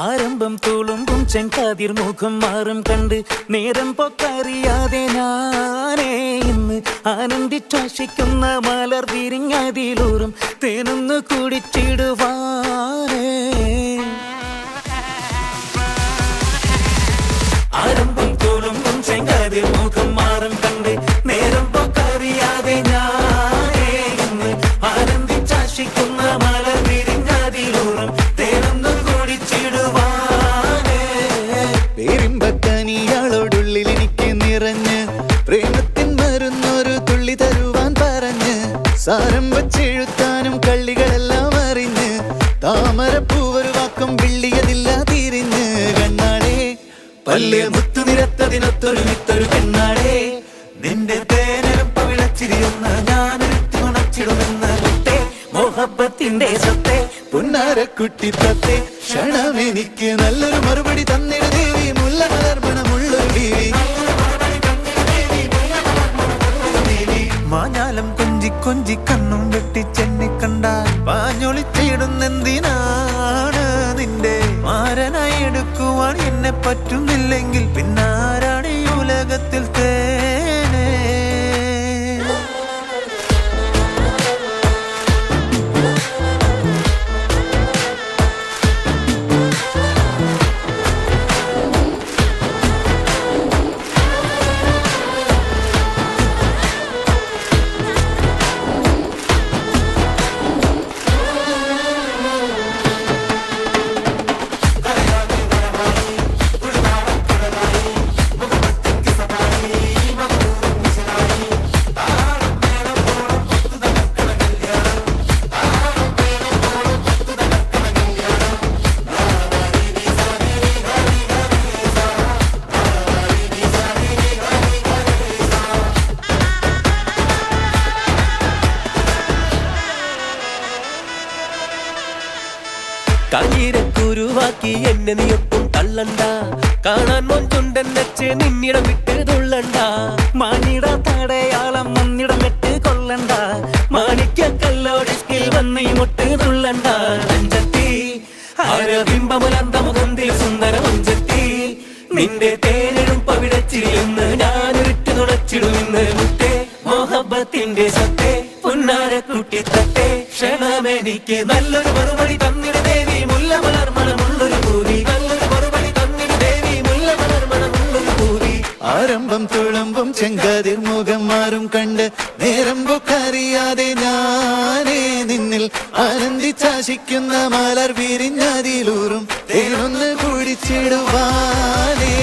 ആരംഭം തുളുമ്പും ചെങ്കാതിർ മുഖം മാറും കണ്ട് നേരം പൊക്കറിയാതെ ഞാനേ ഇന്ന് ആനന്ദിച്ചാശിക്കുന്ന മലർ വിരിഞ്ഞതിലൂറും തേനൊന്ന് കുടിച്ചിടുവാനേ. ആരംഭം തുളുമ്പും ചെങ്കാതിർ മുഖം മാറും കണ്ട് നേരം പൊക്കറിയാതെ ഞാനേ ഇന്ന് ആനന്ദിച്ചാശിക്കുന്ന മലർ വിരിഞ്ഞതിലൂറും തേനൊന്ന് പേരിമ്പക്കനിയാളോടുള്ളിൽ എനിക്ക് നിറഞ്ഞ് പ്രേമത്തിൻ മരുന്നൊരു തുള്ളി തരുവാൻ പറഞ്ഞ് സാരം വച്ചെഴുത്താനും കള്ളികളെല്ലാം അറിഞ്ഞ് താമരപ്പൂവൊരു വാക്കം വിള്ളിയതില്ല തിരിഞ്ഞ് കണ്ണാടേ പല്ല് മുത്തു നിരത്തതിനൊത്തൊരു മിത്തൊരു പെണ്ണാടേ നിന്റെ തേനലും പവിളച്ചിരിയൊന്ന് ഞാനൊരുത്തി ഉണച്ചിടുമെന്ന് മുത്തേ മോഹബത്തിന്റെ സത്തേ പുന്നാരക്കുട്ടി തത്തേ ക്ഷണമെനിക്ക് നല്ലൊരു മറുപടി തന്നിട ദേവി മുല്ല മലർമണമുള്ളൊരു ദേവി. മാഞ്ഞാലം കൊഞ്ചി കൊഞ്ചി കണ്ണും വെട്ടിച്ചെന്നെ കണ്ടാൽ പാഞ്ഞൊളിച്ചിടുന്നെന്തിനാണ് നിന്റെ മാരനായി എടുക്കുവാൻ എന്നെ പറ്റുന്നില്ലെങ്കിൽ പിന്നാരാണ് ഈ ഉലകത്തിൽ തേനേ. കണ്ണീരക്കുരുവാക്കി എന്നെ നീയൊട്ടും തള്ളണ്ട, കാണാൻ മൊഞ്ചുണ്ടെന്നച്ച് നിന്നിടം വിട്ട് തുള്ളണ്ട, മാനിട തടയാളം മുന്നിടം വിട്ട് കൊള്ളണ്ട, മാണിക്യ കല്ലോടിസ്കിൽ വന്ന് ഇങ്ങോട്ട് തുള്ളണ്ട. അഞ്ചത്തി ആരബിംബമുലന്തമുഖന്തിൽ സുന്ദര മുഞ്ചത്തി നിന്റെ തേനെഴും പവിടച്ചിരിയെന്ന് ഞാനൊരിട്ട് നുണച്ചിടുമെന്ന് മുത്തേ മോഹബത്തിന്റെ സത്തേ പുന്നാരക്കുട്ടി തത്തേ ക്ഷണമെനിക്ക് നല്ലൊരു മറുപടി തന്നിട ദേവി മുല്ല മലർമണമുള്ളൊരു പൂവി നല്ലൊരു മറുപടി തന്നിട ദേവി മുല്ല മലർമണമുള്ളൊരു പൂവി. ആരംഭം തുളുമ്പും ചെങ്കാതിർ മുഖം മാറും കണ്ട് നേരം പൊക്കറിയാതെ ഞാനേ നിന്നിൽ ആനന്ദിച്ചാശിക്കുന്ന മലർ വിരിഞ്ഞതിലൂറും തേനൊന്ന് കുടിച്ചിടുവാനേ.